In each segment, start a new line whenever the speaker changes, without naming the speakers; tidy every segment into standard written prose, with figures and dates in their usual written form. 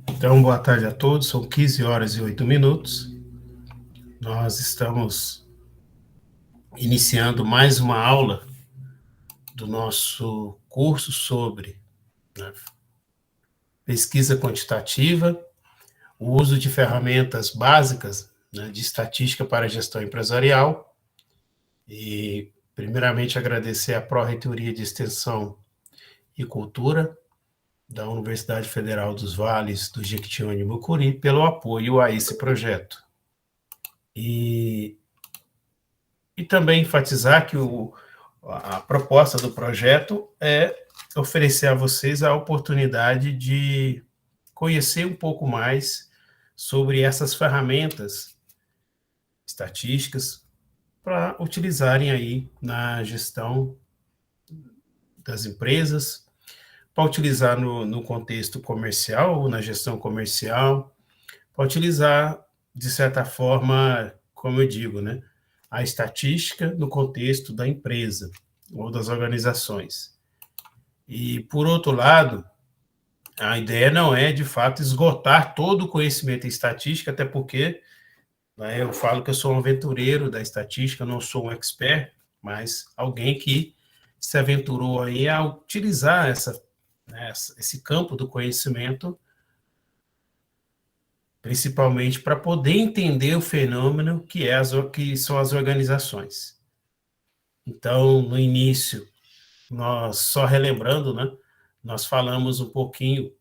Então, boa tarde a todos, são 15 horas e 8 minutos. Nós estamos iniciando mais uma aula do nosso curso sobre, né, pesquisa quantitativa, o uso de ferramentas básicas, né, de estatística para a gestão empresarial. E, primeiramente, agradecer à Pró-Reitoria de Extensão e Cultura da Universidade Federal dos Vales do Jequitinhonha e Mucuri pelo apoio a esse projeto. E também enfatizar que a proposta do projeto é oferecer a vocês a oportunidade de conhecer um pouco mais sobre essas ferramentas estatísticas para utilizarem aí na gestão das empresas, para utilizar no contexto comercial ou na gestão comercial, para utilizar, de certa forma, como eu digo, né, a estatística no contexto da empresa ou das organizações. E, por outro lado, a ideia não é, de fato, esgotar todo o conhecimento em estatística, até porque, né, eu falo que eu sou um aventureiro da estatística, não sou um expert, mas alguém que se aventurou aí a utilizar esse campo do conhecimento, principalmente para poder entender o fenômeno que são as organizações. Então, no início, nós, só relembrando, né, nós falamos um pouquinho,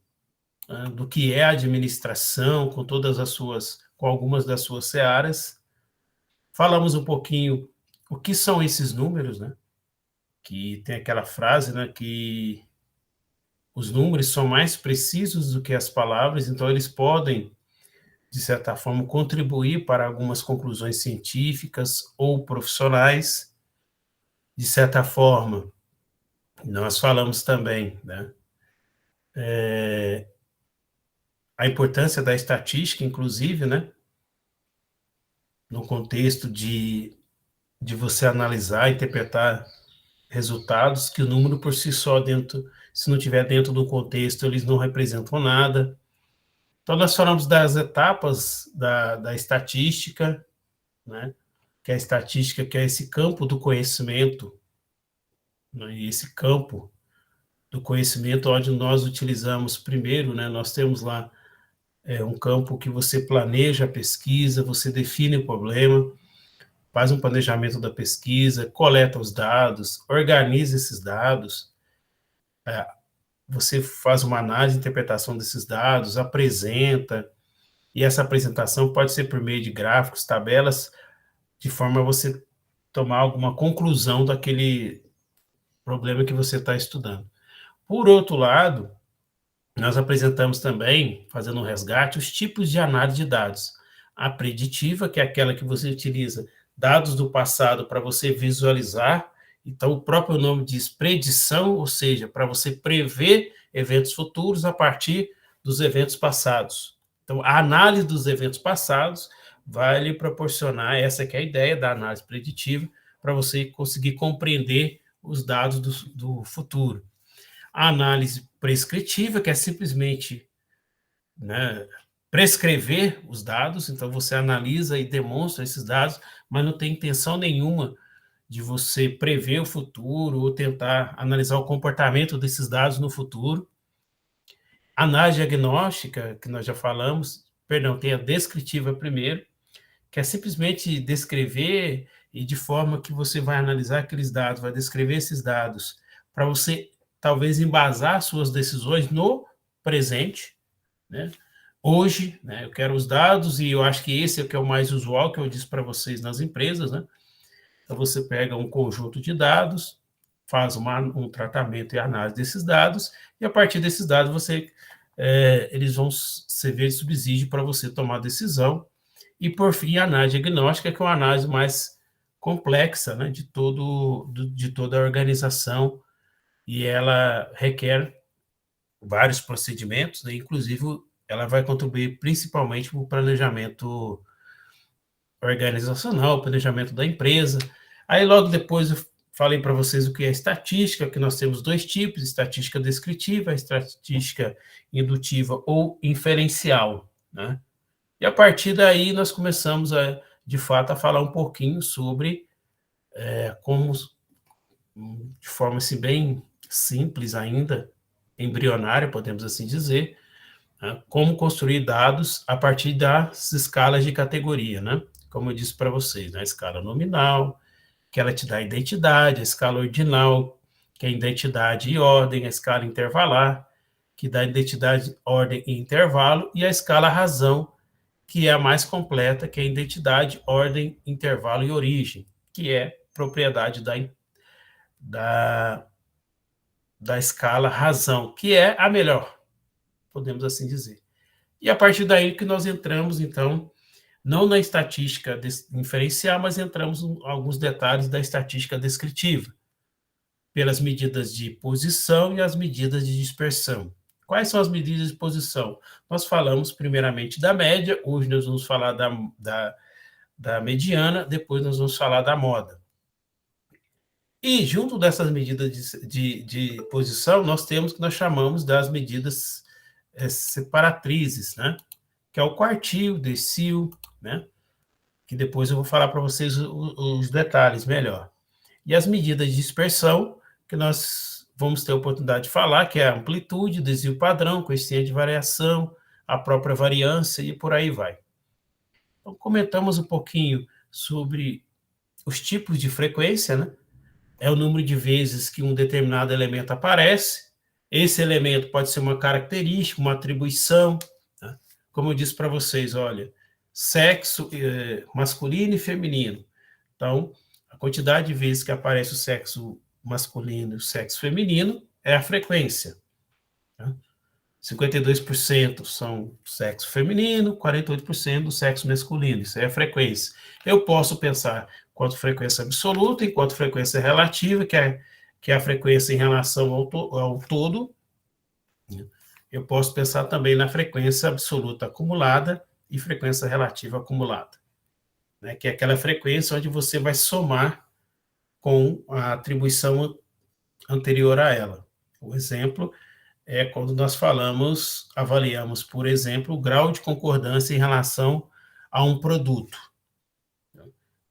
né, do que é a administração, com algumas das suas searas. Falamos um pouquinho o que são esses números, né, que tem aquela frase, né, que os números são mais precisos do que as palavras, então eles podem, de certa forma, contribuir para algumas conclusões científicas ou profissionais. De certa forma, nós falamos também, né, a importância da estatística, inclusive, né, no contexto de você analisar, interpretar resultados, que o número por si só, se não estiver dentro do contexto, eles não representam nada. Então, nós falamos das etapas da estatística, né, que é a estatística, que é esse campo do conhecimento, né, e esse campo do conhecimento onde nós utilizamos primeiro, né, nós temos lá um campo que você planeja a pesquisa, você define o problema, faz um planejamento da pesquisa, coleta os dados, organiza esses dados, você faz uma análise e interpretação desses dados, apresenta, e essa apresentação pode ser por meio de gráficos, tabelas, de forma a você tomar alguma conclusão daquele problema que você está estudando. Por outro lado, nós apresentamos também, fazendo um resgate, os tipos de análise de dados. A preditiva, que é aquela que você utiliza dados do passado para você visualizar, então o próprio nome diz predição, ou seja, para você prever eventos futuros a partir dos eventos passados. Então, a análise dos eventos passados vai lhe proporcionar, essa que é a ideia da análise preditiva, para você conseguir compreender os dados do futuro. A análise prescritiva, que é simplesmente, né, prescrever os dados, então você analisa e demonstra esses dados, mas não tem intenção nenhuma de você prever o futuro ou tentar analisar o comportamento desses dados no futuro. A análise diagnóstica, que nós já falamos, perdão, tem a descritiva primeiro, que é simplesmente descrever e de forma que você vai analisar aqueles dados, vai descrever esses dados, para você talvez embasar suas decisões no presente, né? Hoje, né, eu quero os dados e eu acho que esse é o que é o mais usual, que eu disse para vocês nas empresas, né? Então, você pega um conjunto de dados, faz um tratamento e análise desses dados, e a partir desses dados, eles vão servir de subsídio para você tomar decisão. E, por fim, a análise diagnóstica, que é uma análise mais complexa, né, de toda a organização, e ela requer vários procedimentos, né, inclusive ela vai contribuir principalmente para o planejamento organizacional, planejamento da empresa. Aí, logo depois, eu falei para vocês o que é estatística, que nós temos dois tipos, estatística descritiva, estatística indutiva ou inferencial, né? E a partir daí nós começamos, de fato, a falar um pouquinho sobre como, de forma assim, bem simples ainda, embrionária, podemos assim dizer, né? Como construir dados a partir das escalas de categoria, né? Como eu disse para vocês, né? A escala nominal, que ela te dá a identidade, a escala ordinal, que é identidade e ordem, a escala intervalar, que dá identidade, ordem e intervalo, e a escala razão, que é a mais completa, que é a identidade, ordem, intervalo e origem, que é propriedade da, da escala razão, que é a melhor, podemos assim dizer. E a partir daí que nós entramos, então, não na estatística inferencial, mas entramos em alguns detalhes da estatística descritiva, pelas medidas de posição e as medidas de dispersão. Quais são as medidas de posição? Nós falamos primeiramente da média, hoje nós vamos falar da mediana, depois nós vamos falar da moda. E junto dessas medidas de posição, nós temos o que nós chamamos das medidas separatrizes, né? Que é o quartil, decil, né? Que depois eu vou falar para vocês os detalhes melhor. E as medidas de dispersão, que nós vamos ter a oportunidade de falar, que é a amplitude, desvio padrão, coeficiente de variação, a própria variância e por aí vai. Então, comentamos um pouquinho sobre os tipos de frequência, né? É o número de vezes que um determinado elemento aparece. Esse elemento pode ser uma característica, uma atribuição, né? Como eu disse para vocês, olha, sexo masculino e feminino. Então, a quantidade de vezes que aparece o sexo masculino e o sexo feminino é a frequência, né? 52% são sexo feminino, 48% do sexo masculino. Isso é a frequência. Eu posso pensar quanto frequência absoluta e quanto frequência relativa, que é a frequência em relação ao todo. Eu posso pensar também na frequência absoluta acumulada e frequência relativa acumulada, né? Que é aquela frequência onde você vai somar com a atribuição anterior a ela. O exemplo é quando nós avaliamos, por exemplo, o grau de concordância em relação a um produto.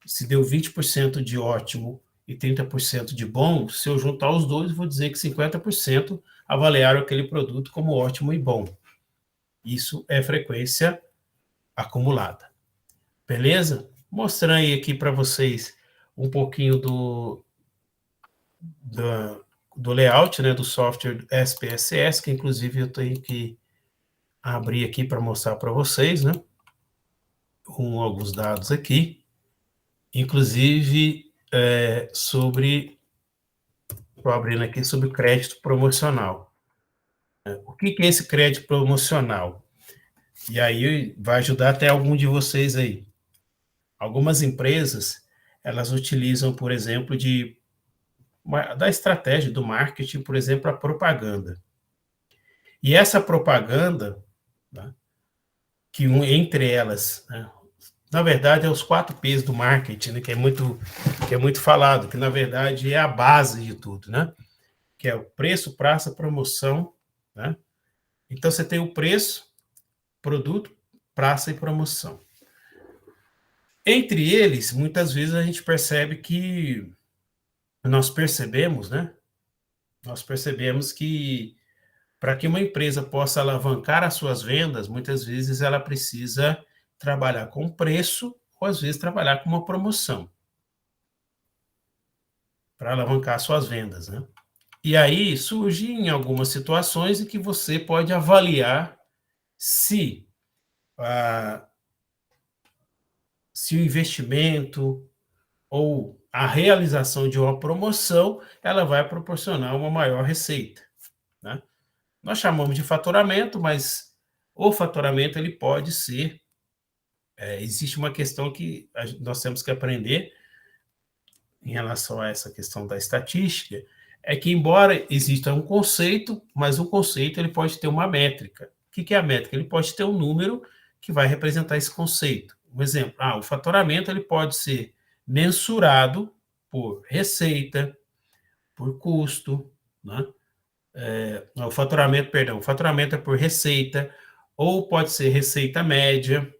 Se deu 20% de ótimo e 30% de bom, se eu juntar os dois, vou dizer que 50% avaliaram aquele produto como ótimo e bom. Isso é frequência acumulada. Beleza? Mostrando aqui para vocês um pouquinho do layout, né, do software SPSS, que inclusive eu tenho que abrir aqui para mostrar para vocês, né, com alguns dados aqui, inclusive estou abrindo aqui sobre o crédito promocional. O que é esse crédito promocional? E aí vai ajudar até algum de vocês aí. Algumas empresas, elas utilizam, por exemplo, da estratégia do marketing, por exemplo, a propaganda. E essa propaganda, né, que entre elas, né, na verdade, é os 4 P's do marketing, né, que é muito falado, que na verdade é a base de tudo, né? Que é o preço, praça, promoção, né? Então você tem o preço, produto, praça e promoção. Entre eles, muitas vezes a gente percebe que nós percebemos, né? Nós percebemos que para que uma empresa possa alavancar as suas vendas, muitas vezes ela precisa trabalhar com preço ou às vezes trabalhar com uma promoção para alavancar suas vendas, né? E aí surgem algumas situações em que você pode avaliar se o investimento ou a realização de uma promoção ela vai proporcionar uma maior receita, né? Nós chamamos de faturamento, mas o faturamento ele pode ser existe uma questão que nós temos que aprender em relação a essa questão da estatística, é que embora exista um conceito, mas o conceito ele pode ter uma métrica. O que é a métrica? Ele pode ter um número que vai representar esse conceito. Um exemplo, o faturamento ele pode ser mensurado por receita, por custo, né? O faturamento, perdão, o faturamento é por receita, ou pode ser receita média,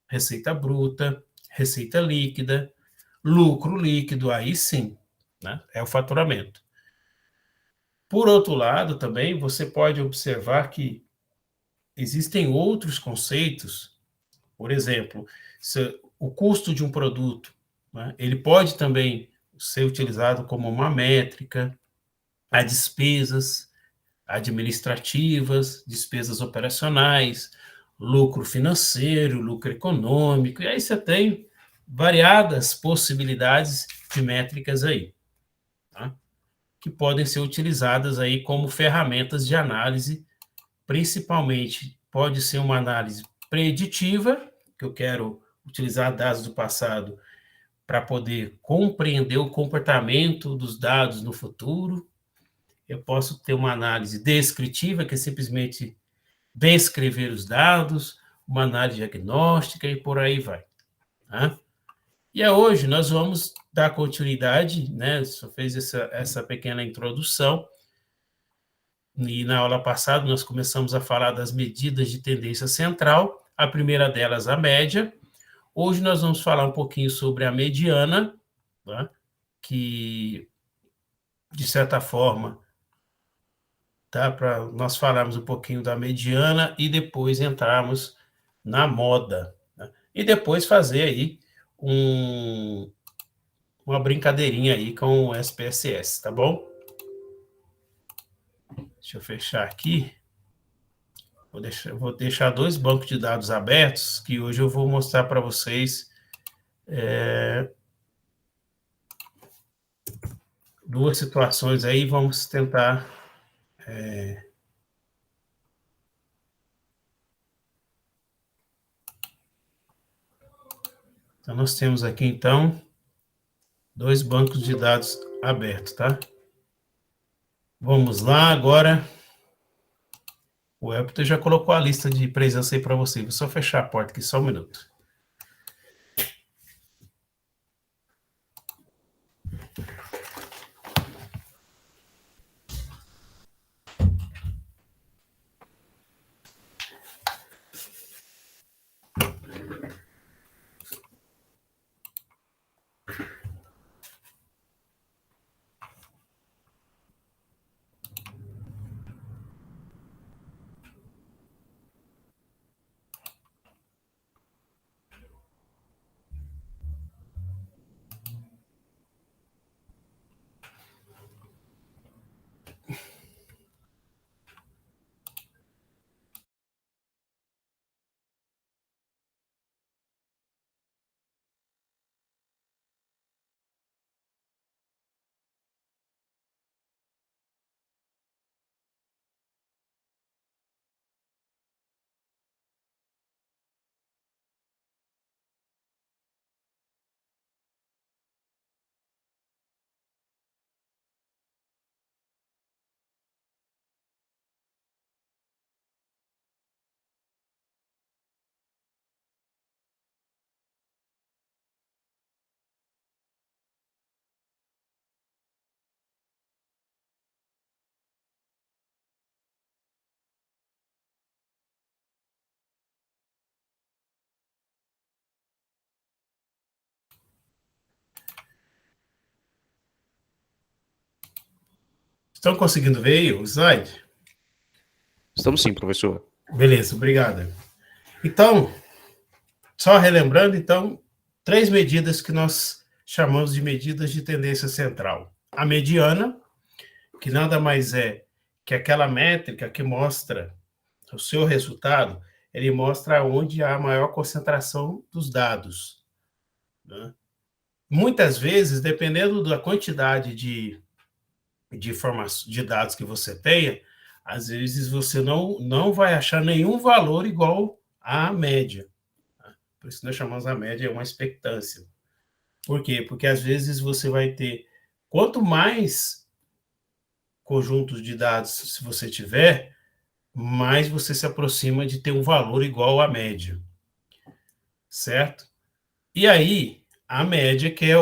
receita bruta, receita líquida, lucro líquido, aí sim, né? É o faturamento. Por outro lado, também, você pode observar que existem outros conceitos, por exemplo, o custo de um produto, né? Ele pode também ser utilizado como uma métrica, a despesas administrativas, despesas operacionais, lucro financeiro, lucro econômico, e aí você tem variadas possibilidades de métricas aí, tá? Que podem ser utilizadas aí como ferramentas de análise, principalmente pode ser uma análise preditiva, que eu quero utilizar dados do passado para poder compreender o comportamento dos dados no futuro. Eu posso ter uma análise descritiva, que é simplesmente descrever os dados, uma análise diagnóstica e por aí vai. Tá? E hoje nós vamos dar continuidade, né? Só fez essa pequena introdução, e na aula passada nós começamos a falar das medidas de tendência central, a primeira delas a média. Hoje nós vamos falar um pouquinho sobre a mediana, tá? Que, de certa forma, tá? Para nós falarmos um pouquinho da mediana e depois entrarmos na moda, né? E depois fazer aí uma brincadeirinha aí com o SPSS, tá bom? Deixa eu fechar aqui. Vou deixar dois bancos de dados abertos, que hoje eu vou mostrar para vocês duas situações aí, vamos tentar... Então, nós temos aqui, então, dois bancos de dados abertos, tá? Vamos lá, agora... O Elton já colocou a lista de presença aí para você. Vou só fechar a porta aqui, só um minuto. Estão conseguindo ver aí o slide?
Estamos sim, professor.
Beleza, obrigado. Então, só relembrando, então, três medidas que nós chamamos de medidas de tendência central. A mediana, que nada mais é que aquela métrica que mostra o seu resultado, ele mostra onde há a maior concentração dos dados, né? Muitas vezes, dependendo da quantidade de informações, de dados que você tenha, às vezes você não vai achar nenhum valor igual à média. Tá? Por isso nós chamamos a média uma expectância. Por quê? Porque às vezes você vai ter, quanto mais conjuntos de dados se você tiver, mais você se aproxima de ter um valor igual à média, certo? E aí, a média, que é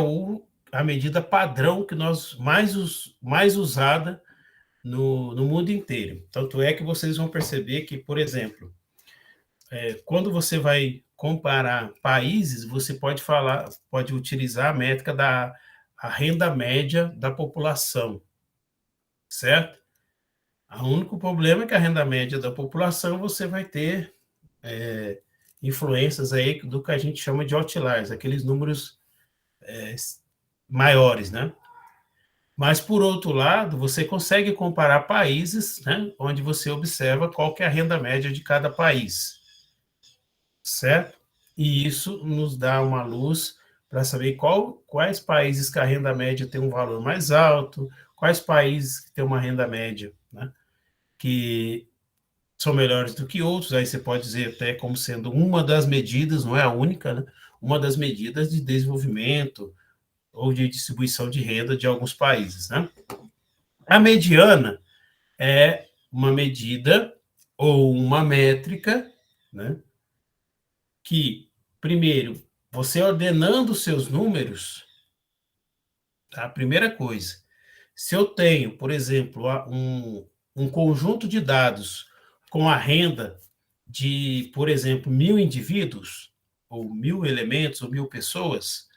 a medida padrão que nós mais usada no mundo inteiro. Tanto é que vocês vão perceber que, por exemplo, quando você vai comparar países, você pode utilizar a métrica da a renda média da população, certo? O único problema é que a renda média da população você vai ter influências aí do que a gente chama de outliers, aqueles números maiores, né? Mas, por outro lado, você consegue comparar países, né, onde você observa qual que é a renda média de cada país, certo? E isso nos dá uma luz para saber quais países que a renda média tem um valor mais alto, quais países que têm uma renda média, né, que são melhores do que outros. Aí você pode dizer até como sendo uma das medidas, não é a única, né, uma das medidas de desenvolvimento ou de distribuição de renda de alguns países, né? A mediana é uma medida ou uma métrica, né, que, primeiro, você ordenando os seus números, tá? A primeira coisa, se eu tenho, por exemplo, um conjunto de dados com a renda de, por exemplo, 1.000 indivíduos, ou 1.000 elementos, ou 1.000 pessoas,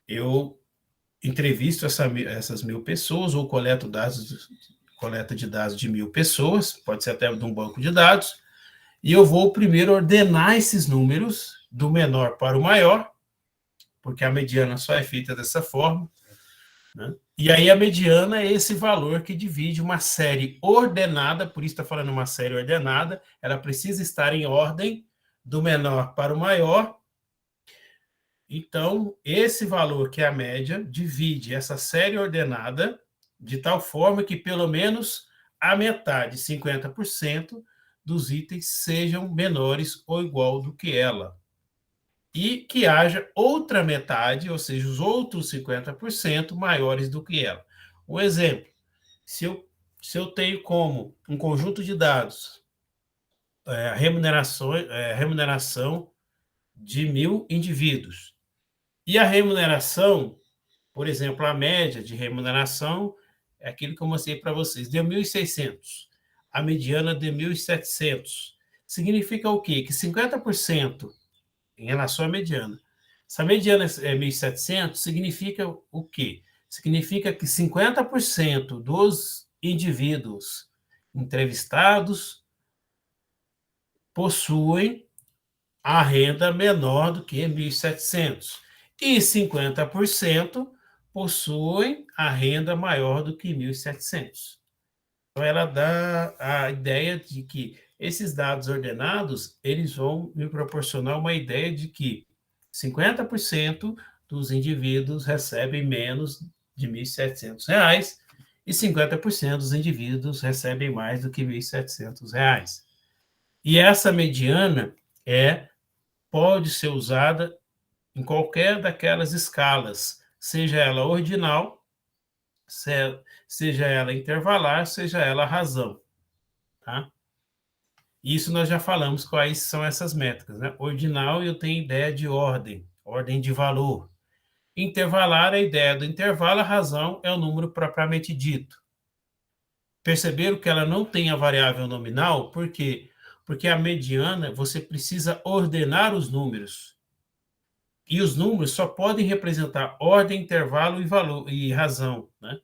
eu entrevisto essas 1.000 pessoas, ou coleta de dados de 1.000 pessoas, pode ser até de um banco de dados, e eu vou primeiro ordenar esses números do menor para o maior, porque a mediana só é feita dessa forma, né? E aí a mediana é esse valor que divide uma série ordenada, por isso está falando uma série ordenada, ela precisa estar em ordem do menor para o maior. Então, esse valor, que é a média, divide essa série ordenada de tal forma que pelo menos a metade, 50%, dos itens sejam menores ou igual do que ela. E que haja outra metade, ou seja, os outros 50% maiores do que ela. Um exemplo, se eu tenho como um conjunto de dados remuneração de 1.000 indivíduos, e a remuneração, por exemplo, a média de remuneração é aquilo que eu mostrei para vocês, deu 1.600, a mediana deu 1.700. Significa o quê? Que 50% em relação à mediana. Se a mediana é 1.700, significa o quê? Significa que 50% dos indivíduos entrevistados possuem a renda menor do que 1.700 e 50% possuem a renda maior do que 1.700. Então, ela dá a ideia de que esses dados ordenados, eles vão me proporcionar uma ideia de que 50% dos indivíduos recebem menos de R$ 1.700 e 50% dos indivíduos recebem mais do que R$ 1.700. E essa mediana pode ser usada em qualquer daquelas escalas, seja ela ordinal, seja ela intervalar, seja ela razão, tá? Isso nós já falamos quais são essas métricas, né? Ordinal, eu tenho ideia de ordem de valor. Intervalar, a ideia do intervalo, a razão é o número propriamente dito. Perceberam que ela não tem a variável nominal? Por quê? Porque a mediana, você precisa ordenar os números. E os números só podem representar ordem, intervalo e valor e razão, né?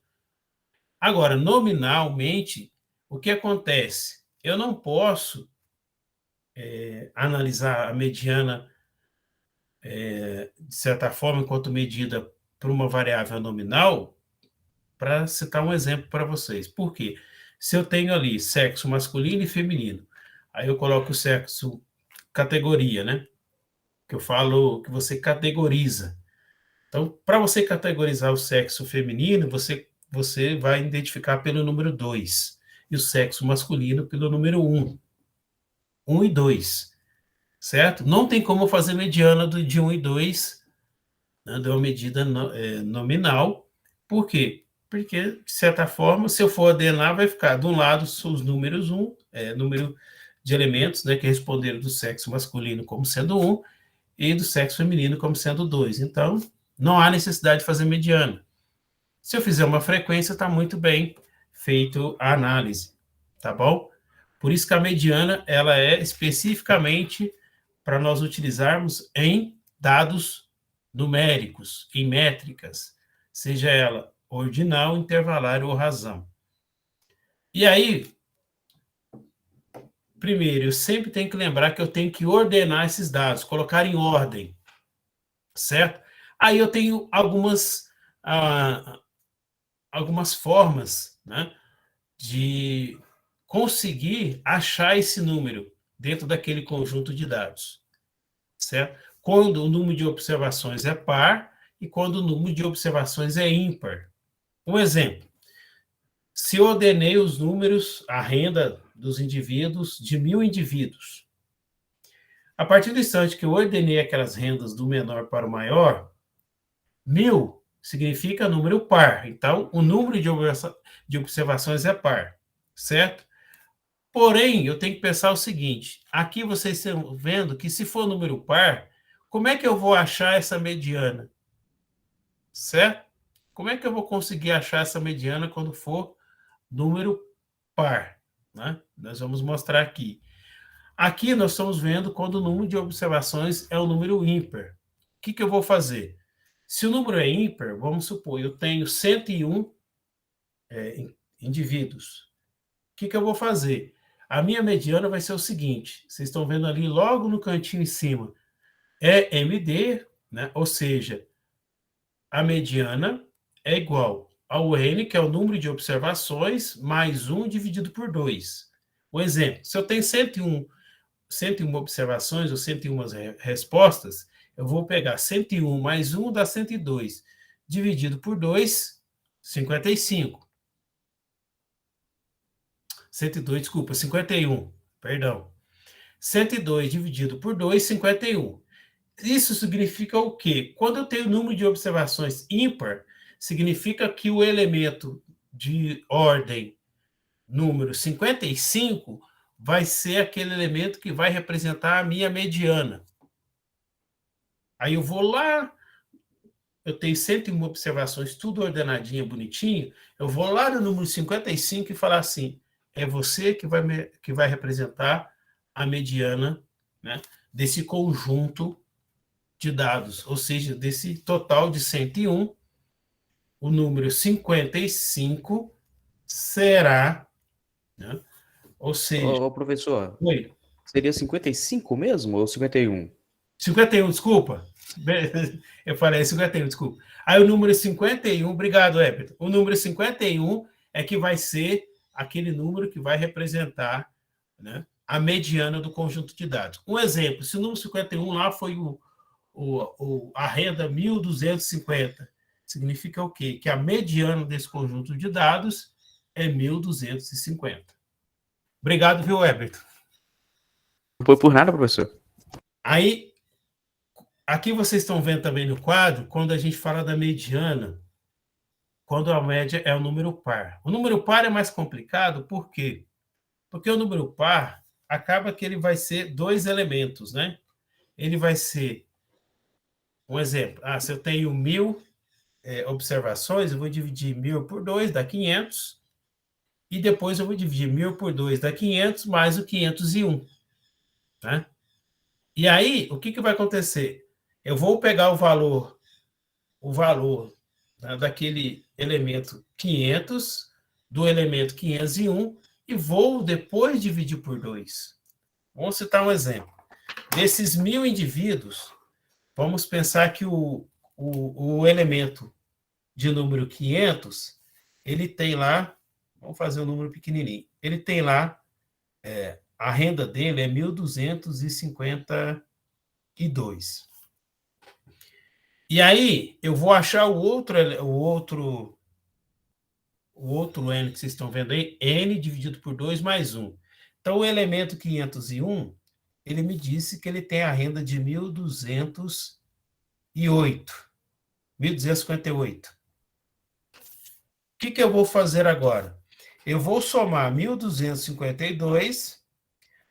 Agora, nominalmente, o que acontece? Eu não posso analisar a mediana, de certa forma, enquanto medida por uma variável nominal, para citar um exemplo para vocês. Por quê? Se eu tenho ali sexo masculino e feminino, aí eu coloco o sexo categoria, né? Que eu falo que você categoriza. Então, para você categorizar o sexo feminino, você vai identificar pelo número 2, e o sexo masculino pelo número 1. 1 e 2, certo? Não tem como fazer mediana de 1 e 2, né, de uma medida nominal. Por quê? Porque, de certa forma, se eu for ordenar, vai ficar, de um lado, os números 1, número de elementos, né, que responderam do sexo masculino como sendo 1, e do sexo feminino como sendo 2. Então, não há necessidade de fazer mediana. Se eu fizer uma frequência, está muito bem feito a análise, tá bom? Por isso que a mediana, ela é especificamente para nós utilizarmos em dados numéricos, em métricas, seja ela ordinal, intervalar ou razão. E aí, primeiro, eu sempre tenho que lembrar que eu tenho que ordenar esses dados, colocar em ordem, certo? Aí eu tenho algumas formas, né, de conseguir achar esse número dentro daquele conjunto de dados, certo? Quando o número de observações é par e quando o número de observações é ímpar. Um exemplo, se eu ordenei os números, a renda dos indivíduos, de 1.000 indivíduos, a partir do instante que eu ordenei aquelas rendas do menor para o maior, 1.000 significa número par. Então, o número de observações é par, certo? Porém, eu tenho que pensar o seguinte: aqui vocês estão vendo que se for número par, como é que eu vou achar essa mediana? Certo? Como é que eu vou conseguir achar essa mediana quando for número par? Né? Nós vamos mostrar aqui. Aqui nós estamos vendo quando o número de observações é o número ímpar. O que eu vou fazer? Se o número é ímpar, vamos supor, eu tenho 101 indivíduos. O que eu vou fazer? A minha mediana vai ser o seguinte, vocês estão vendo ali logo no cantinho em cima, é MD, né? Ou seja, a mediana é igual ao N, que é o número de observações, mais 1 dividido por 2. Um exemplo, se eu tenho 101 observações ou 101 respostas, eu vou pegar 101 mais 1 dá 102, dividido por 2, 55. 102, desculpa, 51, perdão. 102 dividido por 2, 51. Isso significa o quê? Quando eu tenho número de observações ímpar, significa que o elemento de ordem número 55 vai ser aquele elemento que vai representar a minha mediana. Aí eu vou lá, eu tenho 101 observações, tudo ordenadinho, bonitinho, eu vou lá no número 55 e falar assim, é você que vai representar a mediana, né, desse conjunto de dados, ou seja, desse total de 101, o número 55 será, né, ou seja...
Ô, professor,
Oi.
seria 55 mesmo ou 51?
51, desculpa. Eu falei 51, desculpa. Aí o número 51, obrigado, Everton. O número 51 é que vai ser aquele número que vai representar, né, a mediana do conjunto de dados. Um exemplo, se o número 51 lá foi a renda 1.250, significa o quê? Que a mediana desse conjunto de dados é 1.250. Obrigado, viu, Everton?
Não foi por nada, professor.
Aí, aqui vocês estão vendo também no quadro, quando a gente fala da mediana, quando a média é o número par. O número par é mais complicado, por quê? Porque o número par acaba que ele vai ser dois elementos, né? Ele vai ser, um exemplo, se eu tenho 1.000 observações, eu vou dividir 1.000 por 2, dá 500, e depois eu vou dividir 1.000 por 2, dá 500, mais o 501, né? E aí, o que vai acontecer? Eu vou pegar o valor, né, daquele elemento 500, do elemento 501, e vou depois dividir por 2. Vamos citar um exemplo. Desses 1.000 indivíduos, vamos pensar que o elemento de número 500, ele tem lá, vamos fazer um número pequenininho, ele tem lá, a renda dele é 1.252. E aí, eu vou achar o outro N que vocês estão vendo aí, N dividido por 2 mais 1. Então, o elemento 501, ele me disse que ele tem a renda de 1.208. 1.258. O que eu vou fazer agora? Eu vou somar 1.252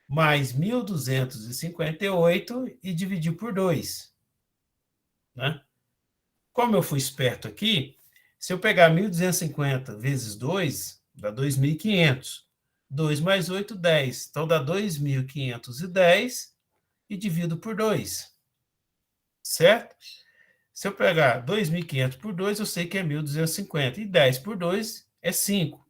mais 1.258 e dividir por 2. Né? Como eu fui esperto aqui, se eu pegar 1.250 vezes 2, dá 2.500. 2 mais 8, 10. Então, dá 2.510 e divido por 2. Certo? Se eu pegar 2.500 por 2, eu sei que é 1.250. E 10 por 2 é 5.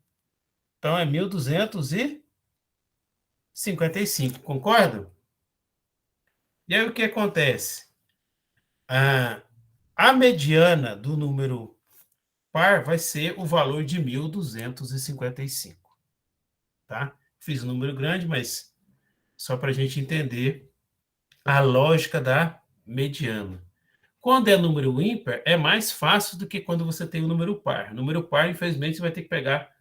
Então, é 1.255. Concorda? E aí, o que acontece? A mediana do número par vai ser o valor de 1.255. Tá? Fiz um número grande, mas só para a gente entender a lógica da mediana. Quando é número ímpar, é mais fácil do que quando você tem o número par. Número par, infelizmente, você vai ter que pegar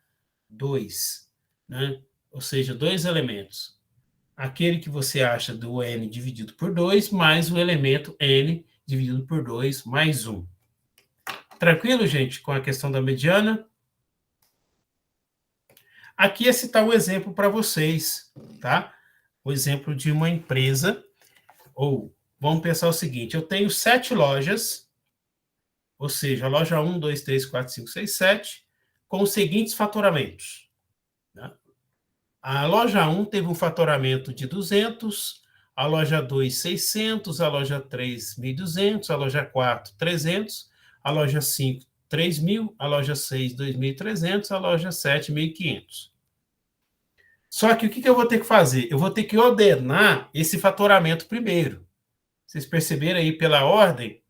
2, né? Ou seja, 2 elementos. Aquele que você acha do n dividido por 2, mais o elemento n dividido por 2, mais 1. Tranquilo, gente, com a questão da mediana? Aqui é citar um exemplo para vocês, tá? O exemplo de uma empresa, ou vamos pensar o seguinte, eu tenho 7 lojas, ou seja, a loja 1, 2, 3, 4, 5, 6, 7, com os seguintes fatoramentos. Né? A loja 1 teve um faturamento de 200, a loja 2, 600, a loja 3, 1.200, a loja 4, 300, a loja 5, 3.000, a loja 6, 2.300, a loja 7, 1.500. Só que o que eu vou ter que fazer? Eu vou ter que ordenar esse faturamento primeiro. Vocês perceberam aí pela ordem,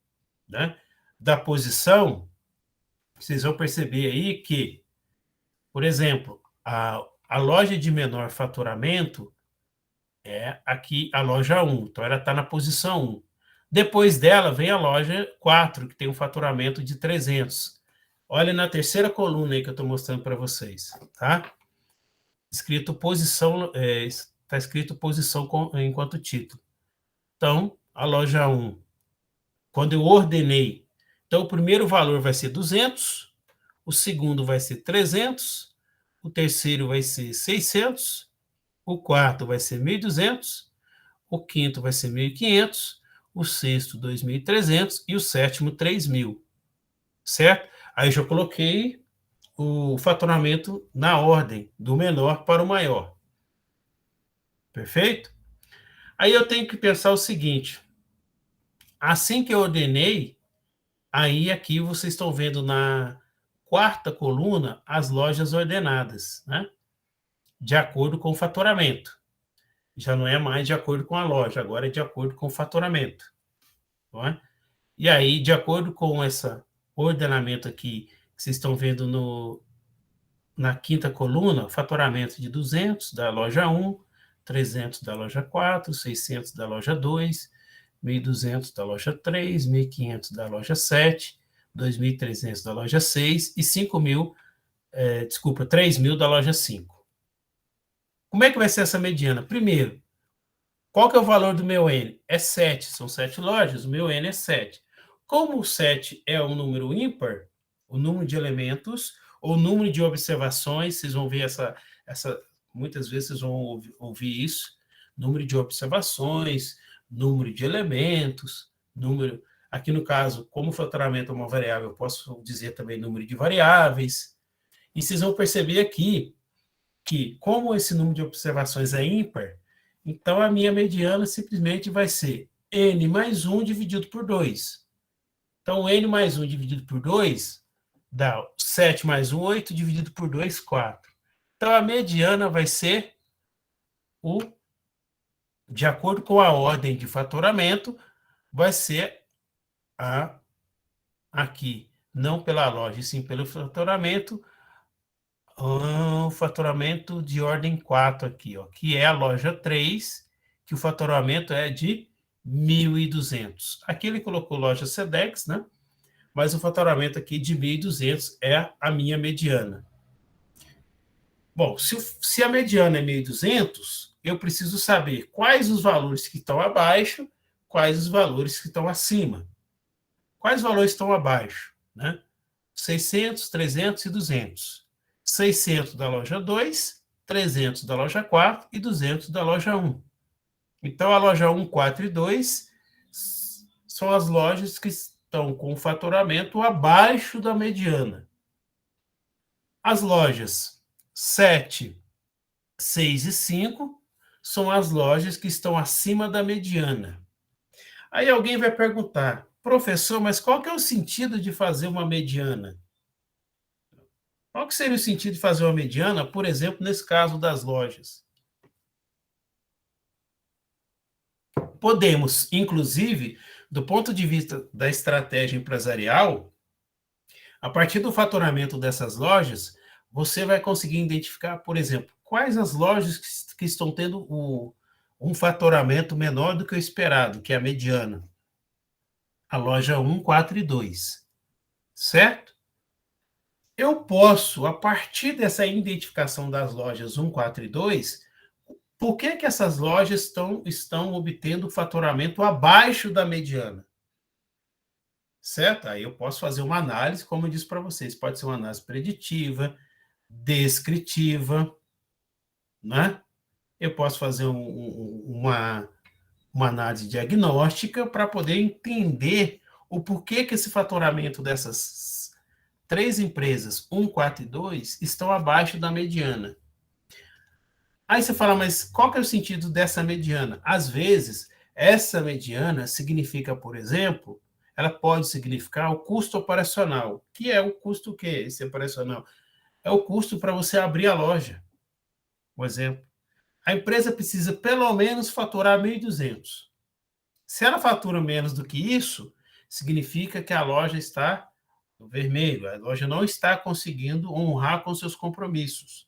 né, da posição, vocês vão perceber aí que, por exemplo, a loja de menor faturamento é aqui a loja 1, então ela está na posição 1. Depois dela vem a loja 4, que tem um faturamento de 300. Olha na terceira coluna aí que eu estou mostrando para vocês, tá? Escrito posição, está escrito posição enquanto título. Então, a loja 1, quando eu ordenei, então o primeiro valor vai ser 200, o segundo vai ser 300, o terceiro vai ser 600, o quarto vai ser 1.200, o quinto vai ser 1.500, o sexto 2.300 e o sétimo 3.000, certo? Aí eu já coloquei o faturamento na ordem, do menor para o maior. Perfeito? Aí eu tenho que pensar o seguinte, assim que eu ordenei, aí aqui vocês estão vendo na quarta coluna as lojas ordenadas, né? De acordo com o faturamento. Já não é mais de acordo com a loja, agora é de acordo com o faturamento. Não é? E aí, de acordo com esse ordenamento aqui, que vocês estão vendo na quinta coluna, faturamento de 200 da loja 1, 300 da loja 4, 600 da loja 2, 1.200 da loja 3, 1.500 da loja 7, 2.300 da loja 6 e 3.000 da loja 5. Como é que vai ser essa mediana? Primeiro, qual que é o valor do meu N? É 7, são 7 lojas, o meu N é 7. Como o 7 é um número ímpar, o número de elementos, ou número de observações, vocês vão ver muitas vezes vocês vão ouvir isso, número de observações, número de elementos, aqui no caso, como o faturamento é uma variável, eu posso dizer também número de variáveis, e vocês vão perceber aqui que, como esse número de observações é ímpar, então a minha mediana simplesmente vai ser n mais 1 dividido por 2. Então, n mais 1 dividido por 2 dá 7 mais 1, 8, dividido por 2, 4. Então, a mediana vai ser de acordo com a ordem de faturamento, vai ser aqui, não pela loja, sim pelo faturamento, o faturamento de ordem 4 aqui, ó, que é a loja 3, que o faturamento é de 1.200. Aqui ele colocou loja Sedex, né? Mas o faturamento aqui de 1.200 é a minha mediana. Bom, se a mediana é 1.200, eu preciso saber quais os valores que estão abaixo, quais os valores que estão acima. Quais valores estão abaixo? Né? 600, 300 e 200. 600 da loja 2, 300 da loja 4 e 200 da loja 1. Então, a loja 1, 4 e 2 são as lojas que estão estão com o faturamento abaixo da mediana. As lojas 7, 6 e 5 são as lojas que estão acima da mediana. Aí alguém vai perguntar, professor, mas qual que é o sentido de fazer uma mediana? Qual que seria o sentido de fazer uma mediana, por exemplo, nesse caso das lojas? Podemos, inclusive, do ponto de vista da estratégia empresarial, a partir do faturamento dessas lojas, você vai conseguir identificar, por exemplo, quais as lojas que estão tendo um faturamento menor do que o esperado, que é a mediana. A loja 1, 4 e 2. Certo? Eu posso, a partir dessa identificação das lojas 1, 4 e 2, por que essas lojas estão obtendo faturamento abaixo da mediana? Certo? Aí eu posso fazer uma análise, como eu disse para vocês, pode ser uma análise preditiva, descritiva, né? Eu posso fazer uma análise diagnóstica para poder entender o porquê que esse faturamento dessas 3 empresas, 1, 4 e 2, estão abaixo da mediana. Aí você fala, mas qual que é o sentido dessa mediana? Às vezes, essa mediana significa, por exemplo, ela pode significar o custo operacional. Que é o custo o quê, esse operacional? É o custo para você abrir a loja. Por exemplo, a empresa precisa pelo menos faturar 1.200. Se ela fatura menos do que isso, significa que a loja está no vermelho, a loja não está conseguindo honrar com seus compromissos.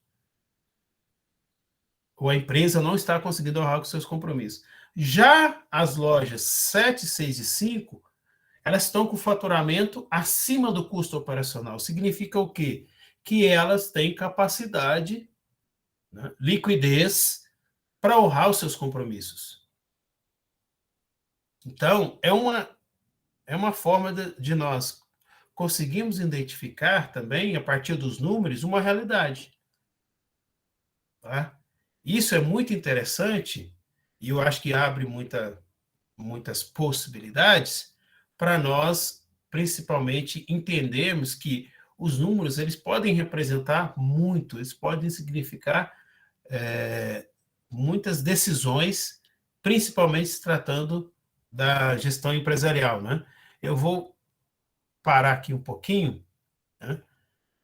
Ou a empresa não está conseguindo honrar com seus compromissos. Já as lojas 7, 6 e 5, elas estão com faturamento acima do custo operacional. Significa o quê? Que elas têm capacidade, né, liquidez, para honrar os seus compromissos. Então, é uma forma de nós conseguirmos identificar também, a partir dos números, uma realidade. Tá? Isso é muito interessante e eu acho que abre muitas possibilidades para nós, principalmente, entendermos que os números eles podem representar muito, eles podem significar muitas decisões, principalmente se tratando da gestão empresarial. Né? Eu vou parar aqui um pouquinho, né?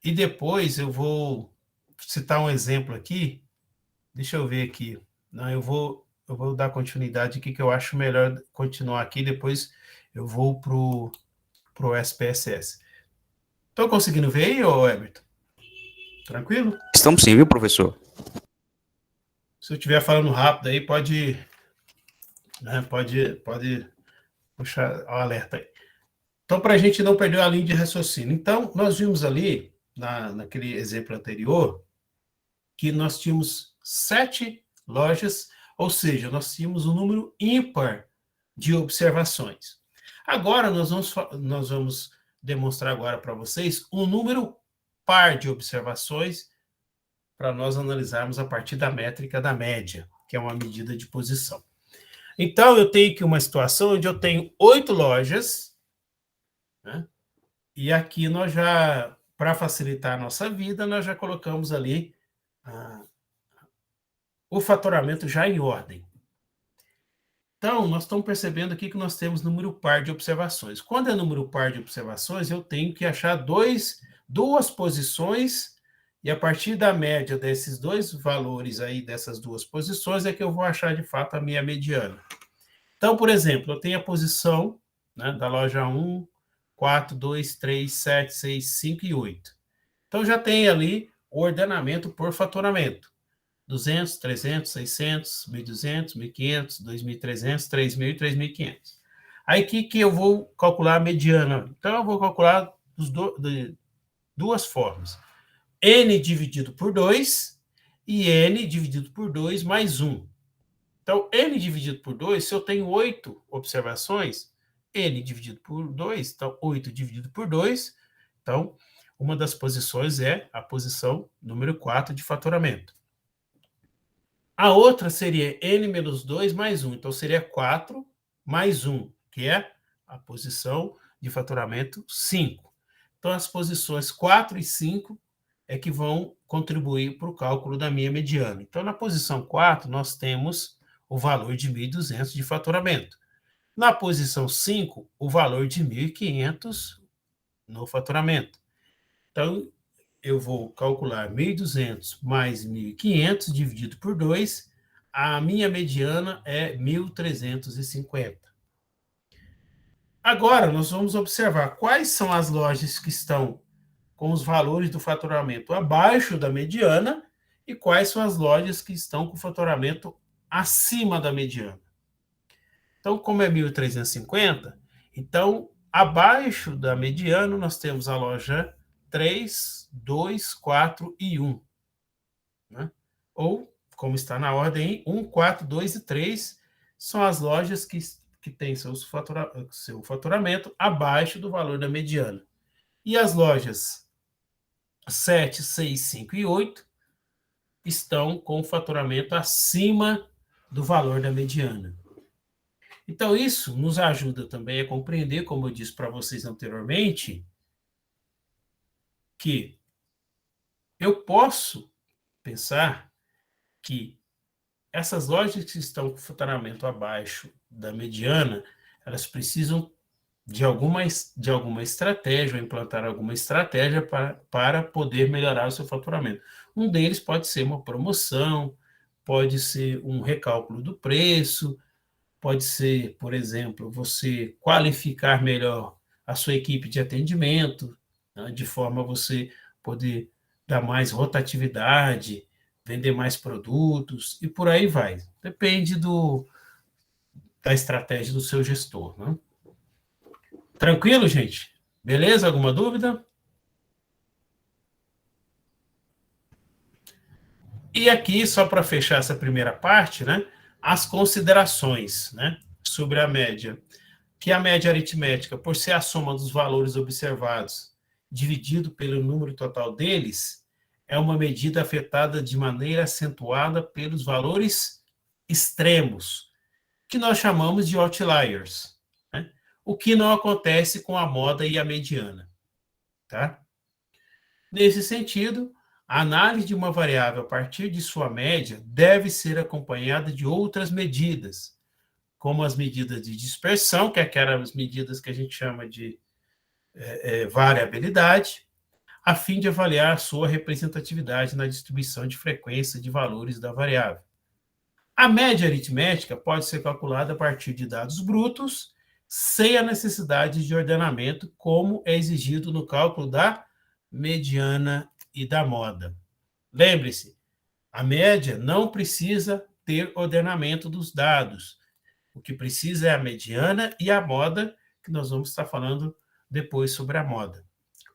E depois eu vou citar um exemplo aqui. Deixa eu ver aqui. Não, eu vou dar continuidade aqui, que eu acho melhor continuar aqui, depois eu vou para o SPSS. Estão conseguindo ver aí, ô Everton? Tranquilo?
Estamos sim, viu, professor?
Se eu estiver falando rápido aí, pode puxar o alerta aí. Então, para a gente não perder a linha de raciocínio. Então, nós vimos ali, naquele exemplo anterior, que nós tínhamos 7 lojas, ou seja, nós tínhamos um número ímpar de observações. Agora, nós vamos demonstrar agora para vocês um número par de observações para nós analisarmos a partir da métrica da média, que é uma medida de posição. Então, eu tenho aqui uma situação onde eu tenho 8 lojas, né? E aqui nós já, para facilitar a nossa vida, nós já colocamos ali o faturamento já em ordem. Então, nós estamos percebendo aqui que nós temos número par de observações. Quando é número par de observações, eu tenho que achar duas posições, e a partir da média desses dois valores aí, dessas duas posições, é que eu vou achar de fato a minha mediana. Então, por exemplo, eu tenho a posição, né, da loja 1, 4, 2, 3, 7, 6, 5 e 8. Então, já tem ali o ordenamento por faturamento. 200, 300, 600, 1.200, 1.500, 2.300, 3.000 e 3.500. Aí, o que eu vou calcular a mediana? Então, eu vou calcular de duas formas. N dividido por 2 e N dividido por 2 mais 1. Então, N dividido por 2, se eu tenho 8 observações, N dividido por 2, então 8 dividido por 2, então uma das posições é a posição número 4 de faturamento. A outra seria N menos 2 mais 1, então seria 4 mais 1, que é a posição de faturamento 5. Então, as posições 4 e 5 é que vão contribuir para o cálculo da minha mediana. Então, na posição 4, nós temos o valor de 1.200 de faturamento. Na posição 5, o valor de 1.500 no faturamento. Então, eu vou calcular 1.200 mais 1.500 dividido por 2, a minha mediana é 1.350. Agora, nós vamos observar quais são as lojas que estão com os valores do faturamento abaixo da mediana e quais são as lojas que estão com o faturamento acima da mediana. Então, como é 1.350, então, abaixo da mediana, nós temos a loja 3, 2, 4 e 1. Né? Ou, como está na ordem, 1, 4, 2 e 3 são as lojas que têm seu faturamento abaixo do valor da mediana. E as lojas 7, 6, 5 e 8 estão com o faturamento acima do valor da mediana. Então, isso nos ajuda também a compreender, como eu disse para vocês anteriormente, que eu posso pensar que essas lojas que estão com faturamento abaixo da mediana, elas precisam de alguma estratégia, ou implantar alguma estratégia para poder melhorar o seu faturamento. Um deles pode ser uma promoção, pode ser um recálculo do preço, pode ser, por exemplo, você qualificar melhor a sua equipe de atendimento, né, de forma a você poder dar mais rotatividade, vender mais produtos e por aí vai. Depende da estratégia do seu gestor. Né? Tranquilo, gente? Beleza? Alguma dúvida? E aqui, só para fechar essa primeira parte, né, as considerações, né, sobre a média. Que a média aritmética, por ser a soma dos valores observados dividido pelo número total deles, é uma medida afetada de maneira acentuada pelos valores extremos, que nós chamamos de outliers, né? O que não acontece com a moda e a mediana. Tá? Nesse sentido, a análise de uma variável a partir de sua média deve ser acompanhada de outras medidas, como as medidas de dispersão, que é aquelas medidas que a gente chama de variabilidade, a fim de avaliar a sua representatividade na distribuição de frequência de valores da variável. A média aritmética pode ser calculada a partir de dados brutos, sem a necessidade de ordenamento, como é exigido no cálculo da mediana e da moda. Lembre-se, a média não precisa ter ordenamento dos dados. O que precisa é a mediana e a moda, que nós vamos estar falando depois sobre a moda.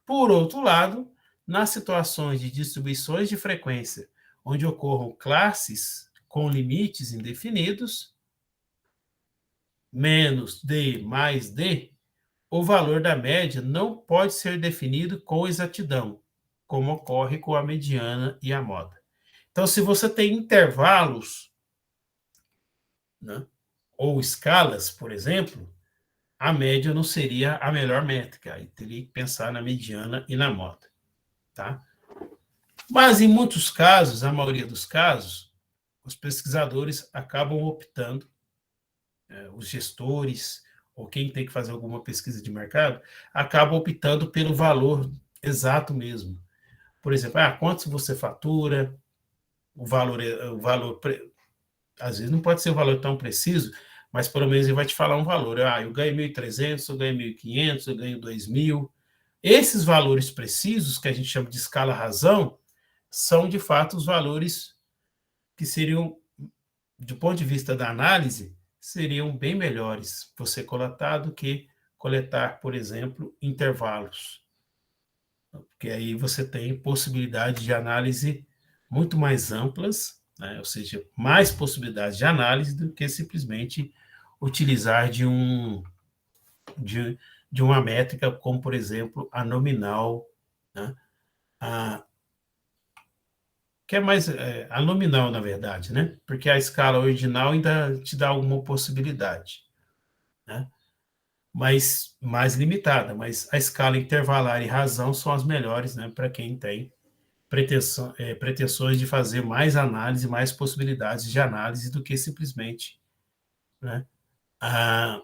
Por outro lado, nas situações de distribuições de frequência, onde ocorram classes com limites indefinidos, menos D mais D, o valor da média não pode ser definido com exatidão, como ocorre com a mediana e a moda. Então, se você tem intervalos, né, ou escalas, por exemplo, a média não seria a melhor métrica, aí teria que pensar na mediana e na moda. Tá? Mas, em muitos casos, a maioria dos casos, os pesquisadores acabam optando, os gestores, ou quem tem que fazer alguma pesquisa de mercado, acaba optando pelo valor exato mesmo. Por exemplo, quanto você fatura, o valor às vezes não pode ser um valor tão preciso, mas pelo menos ele vai te falar um valor. Eu ganho 1.300, eu ganho 1.500, eu ganho 2.000. Esses valores precisos, que a gente chama de escala-razão, são, de fato, os valores que seriam, do ponto de vista da análise, seriam bem melhores você coletar do que coletar, por exemplo, intervalos. Porque aí você tem possibilidade de análise muito mais amplas, né? Ou seja, mais possibilidades de análise do que simplesmente utilizar de uma métrica como, por exemplo, a nominal, né? Que é mais a nominal, na verdade, né? Porque a escala original ainda te dá alguma possibilidade, né? mas mais limitada. Mas a escala intervalar e razão são as melhores, né, para quem tem pretensões de fazer mais análise, mais possibilidades de análise do que simplesmente, né, a,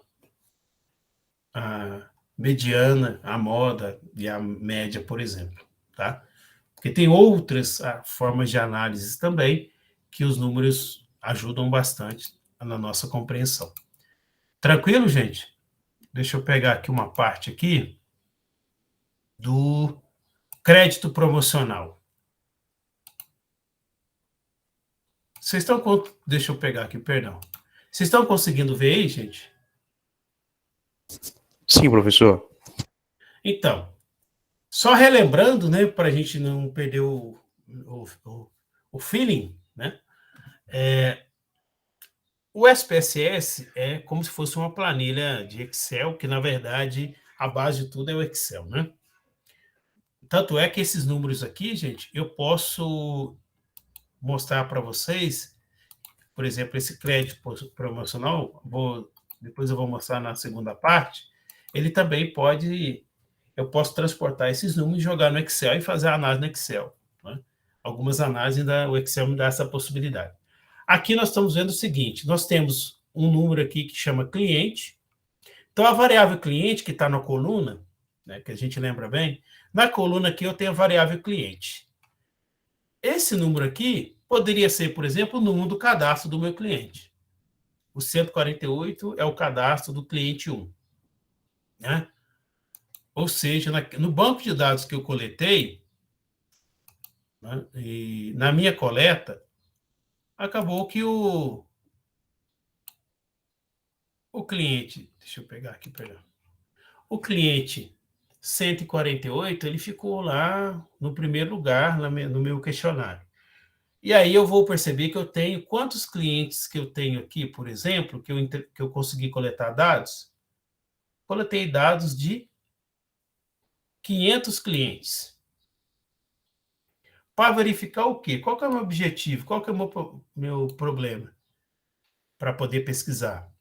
a mediana, a moda e a média, por exemplo, tá? Porque tem outras formas de análise também que os números ajudam bastante na nossa compreensão. Tranquilo, gente? Deixa eu pegar aqui uma parte aqui do crédito promocional. Vocês estão... Deixa eu pegar aqui, perdão. Vocês estão conseguindo ver aí, gente?
Sim, professor.
Então, só relembrando, né, para a gente não perder o feeling, né? O SPSS é como se fosse uma planilha de Excel, que na verdade a base de tudo é o Excel, né? Tanto é que esses números aqui, gente, eu posso mostrar para vocês, por exemplo, esse crédito promocional, depois eu vou mostrar na segunda parte, ele também eu posso transportar esses números, jogar no Excel e fazer a análise no Excel, né? Algumas análises, o Excel me dá essa possibilidade. Aqui nós estamos vendo o seguinte, nós temos um número aqui que chama cliente. Então, a variável cliente, que está na coluna, né, que a gente lembra bem, na coluna aqui eu tenho a variável cliente. Esse número aqui poderia ser, por exemplo, o número do cadastro do meu cliente. O 148 é o cadastro do cliente 1. Né? Ou seja, no banco de dados que eu coletei, né, e na minha coleta, acabou que o cliente, deixa eu pegar aqui, perdão. O cliente 148, ele ficou lá no primeiro lugar no meu questionário. E aí eu vou perceber que eu tenho quantos clientes que eu tenho aqui, por exemplo, que eu consegui coletar dados. Coletei dados de 500 clientes. Para verificar o quê? Qual que é o meu objetivo? Qual que é o meu problema para poder pesquisar?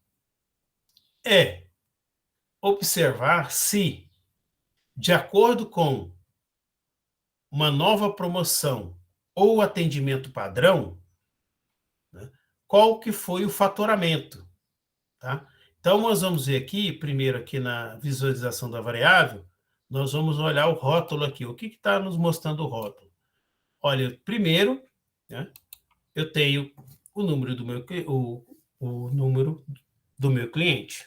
É observar se, de acordo com uma nova promoção ou atendimento padrão, né, qual que foi o faturamento, tá? Então, nós vamos ver aqui, primeiro aqui na visualização da variável, nós vamos olhar o rótulo aqui. O que está nos mostrando o rótulo? Olha, primeiro, né, eu tenho o número o número do meu cliente.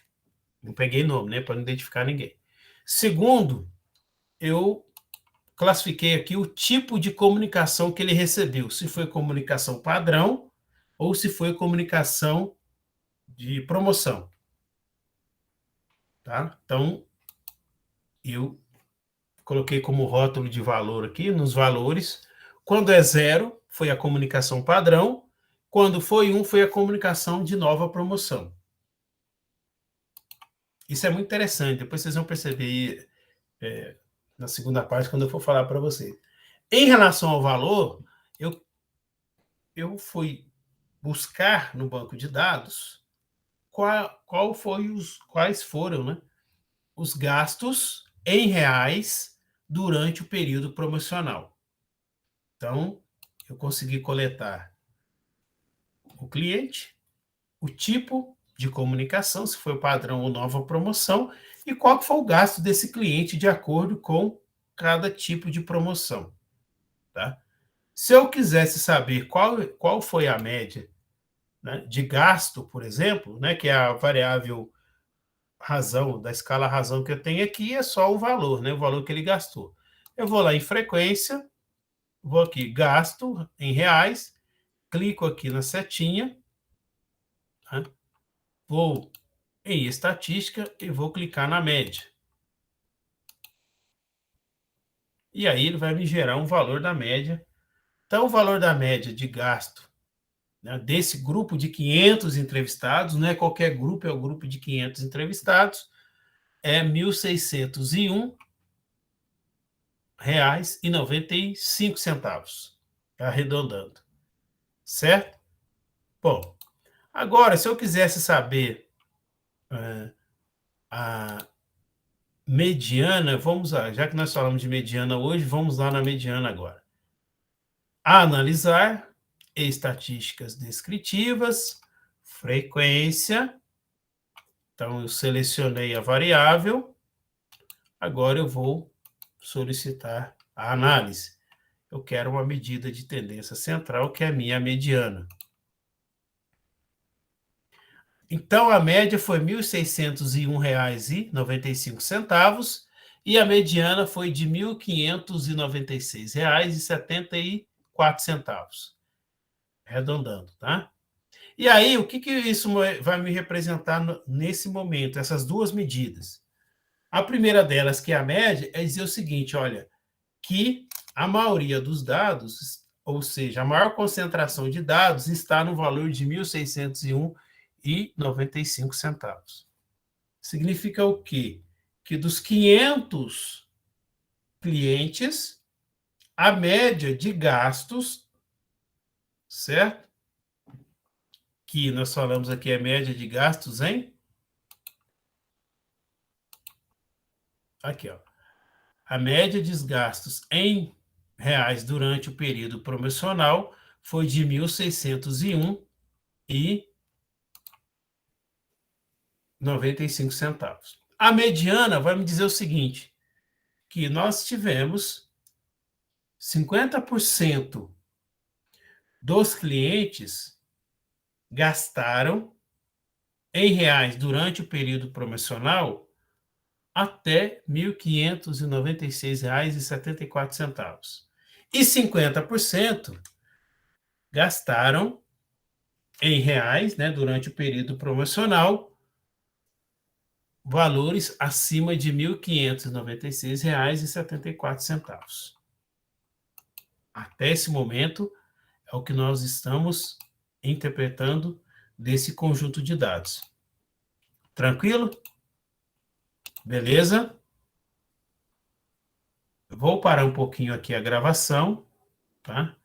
Não peguei nome, né, para não identificar ninguém. Segundo, eu classifiquei aqui o tipo de comunicação que ele recebeu, se foi comunicação padrão ou se foi comunicação de promoção. Tá? Então, eu coloquei como rótulo de valor aqui, nos valores. Quando é 0, foi a comunicação padrão. Quando foi 1, foi a comunicação de nova promoção. Isso é muito interessante. Depois vocês vão perceber na segunda parte, quando eu for falar para vocês. Em relação ao valor, eu fui buscar no banco de dados quais foram, né, os gastos em reais durante o período promocional. Então, eu consegui coletar o cliente, o tipo de comunicação, se foi o padrão ou nova promoção, e qual foi o gasto desse cliente de acordo com cada tipo de promoção. Tá? Se eu quisesse saber qual foi a média, né, de gasto, por exemplo, né, que é a variável razão, da escala razão que eu tenho aqui, é só o valor, né, o valor que ele gastou. Eu vou lá em frequência, vou aqui, gasto em reais, clico aqui na setinha, tá? Vou em estatística e vou clicar na média. E aí ele vai me gerar um valor da média. Então, o valor da média de gasto, né, desse grupo de 500 entrevistados, não é qualquer grupo, é o grupo de 500 entrevistados, é R$ 1.601,95, arredondando, certo? Bom, agora, se eu quisesse saber a mediana, vamos lá, já que nós falamos de mediana hoje, vamos lá na mediana agora. Analisar estatísticas descritivas, frequência. Então, eu selecionei a variável. Agora eu vou solicitar a análise. Eu quero uma medida de tendência central, que é a minha mediana. Então, a média foi R$ 1.601,95 e a mediana foi de R$ 1.596,74, arredondando, tá? E aí, o que isso vai me representar nesse momento, essas duas medidas? A primeira delas, que é a média, é dizer o seguinte, olha, que a maioria dos dados, ou seja, a maior concentração de dados está no valor de R$ 1.601,95. Significa o quê? Que dos 500 clientes, a média de gastos, certo? Que nós falamos aqui é média de gastos em... Aqui, ó. A média de gastos em reais durante o período promocional foi de R$ 1.601,95. A mediana vai me dizer o seguinte, que nós tivemos 50% dos clientes gastaram em reais durante o período promocional até R$ 1.596,74. E 50% gastaram em reais, né, durante o período promocional, valores acima de R$ 1.596,74. Até esse momento, é o que nós estamos interpretando desse conjunto de dados. Tranquilo? Beleza? Eu vou parar um pouquinho aqui a gravação, tá?